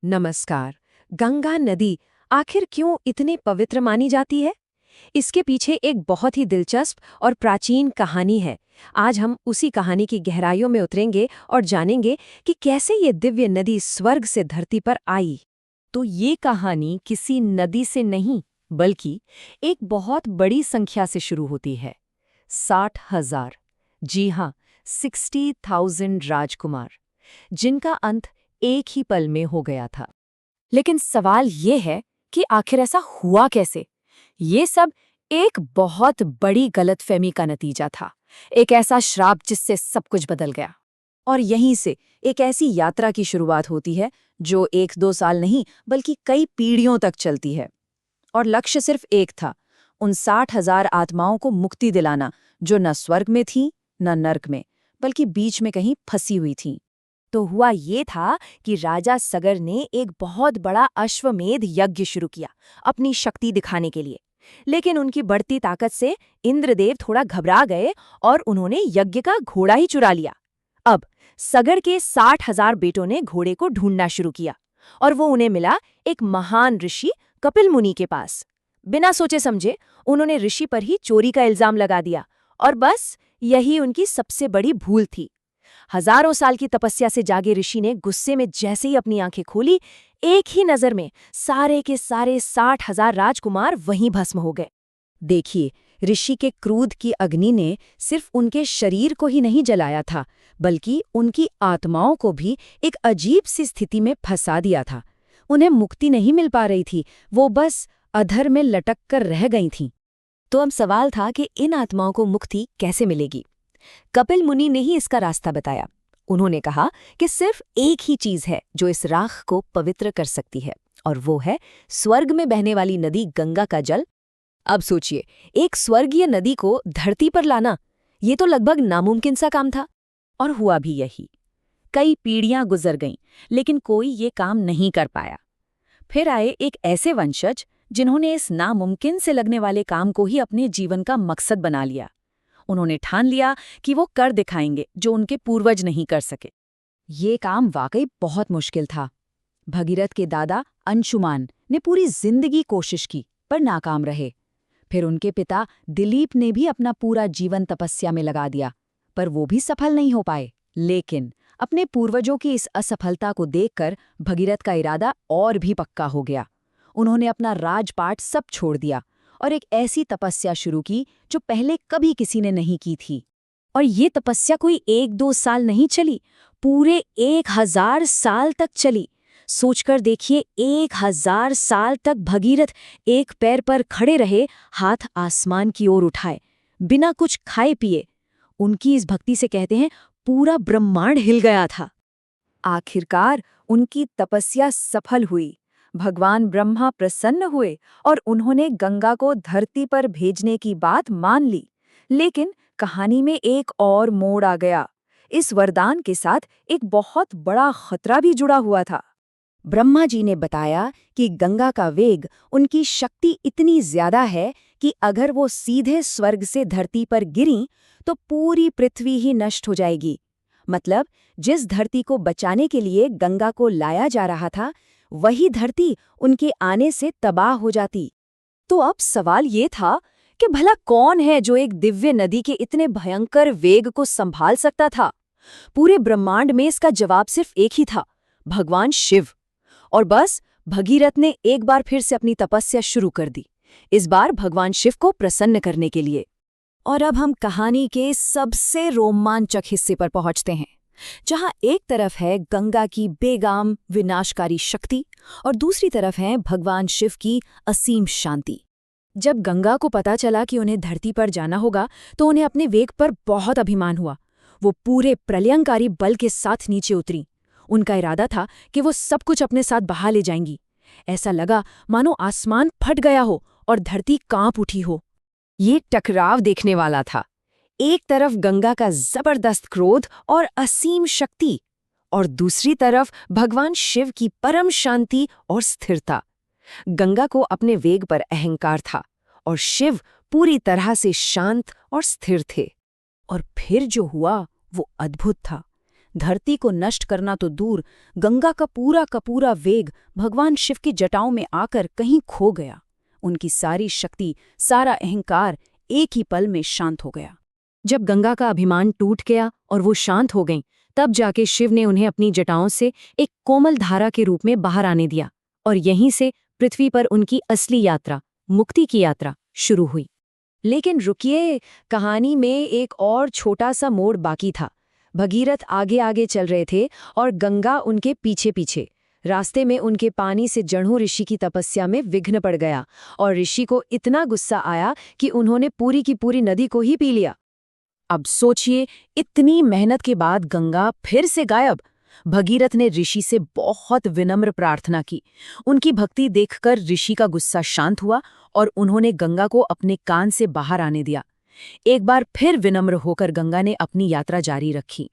नमस्कार। गंगा नदी आखिर क्यों इतनी पवित्र मानी जाती है? इसके पीछे एक बहुत ही दिलचस्प और प्राचीन कहानी है। आज हम उसी कहानी की गहराइयों में उतरेंगे और जानेंगे कि कैसे ये दिव्य नदी स्वर्ग से धरती पर आई। तो ये कहानी किसी नदी से नहीं, बल्कि एक बहुत बड़ी संख्या से शुरू होती है। 60,000। जी हाँ, 60,000 राजकुमार, जिनका अंत एक ही पल में हो गया था। लेकिन सवाल ये है कि आखिर ऐसा हुआ कैसे? ये सब एक बहुत बड़ी गलतफहमी का नतीजा था। एक ऐसा श्राप जिससे सब कुछ बदल गया। और यहीं से एक ऐसी यात्रा की शुरुआत होती है जो 1-2 साल नहीं बल्कि कई पीढ़ियों तक चलती है। और लक्ष्य सिर्फ एक था, उन 60,000 आत्माओं को मुक्ति दिलाना, जो न स्वर्ग में थीं न नर्क में, बल्कि बीच में कहीं फंसी हुई थीं। तो हुआ ये था कि राजा सगर ने एक बहुत बड़ा अश्वमेध यज्ञ शुरू किया, अपनी शक्ति दिखाने के लिए। लेकिन उनकी बढ़ती ताकत से इंद्रदेव थोड़ा घबरा गए और उन्होंने यज्ञ का घोड़ा ही चुरा लिया। अब सगर के 60,000 बेटों ने घोड़े को ढूंढना शुरू किया और वो उन्हें मिला एक महान ऋषि कपिल मुनि के पास। बिना सोचे समझे उन्होंने ऋषि पर ही चोरी का इल्जाम लगा दिया और बस यही उनकी सबसे बड़ी भूल थी। हजारों साल की तपस्या से जागे ऋषि ने गुस्से में जैसे ही अपनी आंखें खोली, एक ही नजर में सारे के सारे 60,000 राजकुमार वहीं भस्म हो गए। देखिए, ऋषि के क्रोध की अग्नि ने सिर्फ उनके शरीर को ही नहीं जलाया था, बल्कि उनकी आत्माओं को भी एक अजीब सी स्थिति में फंसा दिया था। उन्हें मुक्ति नहीं मिल पा रही थी, वो बस अधर में लटक कर रह गई थीं। तो अब सवाल था कि इन आत्माओं को मुक्ति कैसे मिलेगी? कपिल मुनि ने ही इसका रास्ता बताया। उन्होंने कहा कि सिर्फ एक ही चीज है जो इस राख को पवित्र कर सकती है, और वो है स्वर्ग में बहने वाली नदी गंगा का जल। अब सोचिए, एक स्वर्गीय नदी को धरती पर लाना, ये तो लगभग नामुमकिन सा काम था। और हुआ भी यही। कई पीढ़ियां गुजर गईं, लेकिन कोई ये काम नहीं कर पाया। फिर आए एक ऐसे वंशज जिन्होंने इस नामुमकिन से लगने वाले काम को ही अपने जीवन का मकसद बना लिया। उन्होंने ठान लिया कि वो कर दिखाएंगे जो उनके पूर्वज नहीं कर सके। ये काम वाकई बहुत मुश्किल था। भगीरथ के दादा अंशुमान ने पूरी जिंदगी कोशिश की, पर नाकाम रहे। फिर उनके पिता दिलीप ने भी अपना पूरा जीवन तपस्या में लगा दिया, पर वो भी सफल नहीं हो पाए। लेकिन अपने पूर्वजों की इस असफलता को देखकर भगीरथ का इरादा और भी पक्का हो गया। उन्होंने अपना राजपाट सब छोड़ दिया और एक ऐसी तपस्या शुरू की जो पहले कभी किसी ने नहीं की थी। और ये तपस्या कोई 1-2 साल नहीं चली, पूरे 1000 साल तक चली। सोचकर देखिए, 1000 साल तक भगीरथ एक पैर पर खड़े रहे, हाथ आसमान की ओर उठाए, बिना कुछ खाए पिए। उनकी इस भक्ति से कहते हैं पूरा ब्रह्मांड हिल गया था। आखिरकार उनकी तपस्या सफल हुई। भगवान ब्रह्मा प्रसन्न हुए और उन्होंने गंगा को धरती पर भेजने की बात मान ली। लेकिन कहानी में एक और मोड़ आ गया। इस वरदान के साथ एक बहुत बड़ा खतरा भी जुड़ा हुआ था। ब्रह्मा जी ने बताया कि गंगा का वेग, उनकी शक्ति इतनी ज्यादा है कि अगर वो सीधे स्वर्ग से धरती पर गिरीं तो पूरी पृथ्वी ही नष्ट हो जाएगी। मतलब, जिस धरती को बचाने के लिए गंगा को लाया जा रहा था, वही धरती उनके आने से तबाह हो जाती। तो अब सवाल ये था कि भला कौन है जो एक दिव्य नदी के इतने भयंकर वेग को संभाल सकता था? पूरे ब्रह्मांड में इसका जवाब सिर्फ एक ही था, भगवान शिव। और बस भगीरथ ने एक बार फिर से अपनी तपस्या शुरू कर दी, इस बार भगवान शिव को प्रसन्न करने के लिए। और अब हम कहानी के सबसे रोमांचक हिस्से पर पहुंचते हैं, जहां एक तरफ है गंगा की बेगाम विनाशकारी शक्ति और दूसरी तरफ है भगवान शिव की असीम शांति। जब गंगा को पता चला कि उन्हें धरती पर जाना होगा, तो उन्हें अपने वेग पर बहुत अभिमान हुआ। वो पूरे प्रलयंकारी बल के साथ नीचे उतरी। उनका इरादा था कि वो सब कुछ अपने साथ बहा ले जाएंगी। ऐसा लगा मानो आसमान फट गया हो और धरती कांप उठी हो। ये टकराव देखने वाला था। एक तरफ गंगा का जबरदस्त क्रोध और असीम शक्ति, और दूसरी तरफ भगवान शिव की परम शांति और स्थिरता। गंगा को अपने वेग पर अहंकार था और शिव पूरी तरह से शांत और स्थिर थे। और फिर जो हुआ वो अद्भुत था। धरती को नष्ट करना तो दूर, गंगा का पूरा वेग भगवान शिव की जटाओं में आकर कहीं खो गया। उनकी सारी शक्ति, सारा अहंकार एक ही पल में शांत हो गया। जब गंगा का अभिमान टूट गया और वो शांत हो गईं, तब जाके शिव ने उन्हें अपनी जटाओं से एक कोमल धारा के रूप में बाहर आने दिया और यहीं से पृथ्वी पर उनकी असली यात्रा, मुक्ति की यात्रा शुरू हुई। लेकिन रुकिए, कहानी में एक और छोटा सा मोड़ बाकी था। भगीरथ आगे आगे चल रहे थे और गंगा उनके पीछे पीछे। रास्ते में उनके पानी से जड़ों ऋषि की तपस्या में विघ्न पड़ गया और ऋषि को इतना गुस्सा आया कि उन्होंने पूरी की पूरी नदी को ही पी लिया। अब सोचिए, इतनी मेहनत के बाद गंगा फिर से गायब। भगीरथ ने ऋषि से बहुत विनम्र प्रार्थना की। उनकी भक्ति देखकर ऋषि का गुस्सा शांत हुआ और उन्होंने गंगा को अपने कान से बाहर आने दिया। एक बार फिर विनम्र होकर गंगा ने अपनी यात्रा जारी रखी।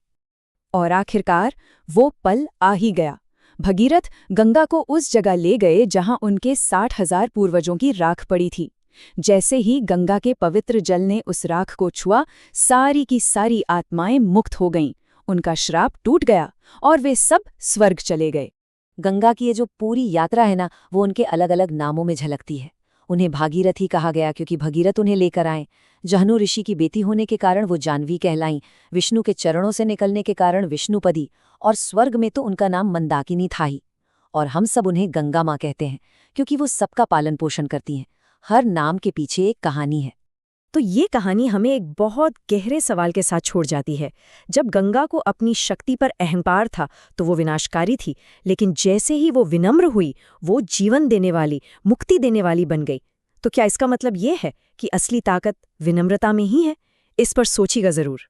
और आखिरकार वो पल आ ही गया। भगीरथ गंगा को उस जगह ले गए जहां उनके 60,000 पूर्वजों की राख पड़ी थी। जैसे ही गंगा के पवित्र जल ने उस राख को छुआ, सारी की सारी आत्माएं मुक्त हो गईं। उनका श्राप टूट गया और वे सब स्वर्ग चले गए। गंगा की ये जो पूरी यात्रा है ना, वो उनके अलग अलग नामों में झलकती है। उन्हें भागीरथ ही कहा गया क्योंकि भगीरथ उन्हें लेकर आए। जहनु ऋषि की बेटी होने के कारण वो जानवी कहलाईं। विष्णु के चरणों से निकलने के कारण विष्णुपदी। और स्वर्ग में तो उनका नाम मंदाकिनी था ही। और हम सब उन्हें गंगा माँ कहते हैं क्योंकि वो सबका पालन पोषण करती हैं। हर नाम के पीछे एक कहानी है। तो ये कहानी हमें एक बहुत गहरे सवाल के साथ छोड़ जाती है। जब गंगा को अपनी शक्ति पर अहंकार था तो वो विनाशकारी थी, लेकिन जैसे ही वो विनम्र हुई, वो जीवन देने वाली, मुक्ति देने वाली बन गई। तो क्या इसका मतलब ये है कि असली ताकत विनम्रता में ही है? इस पर सोचिएगा जरूर।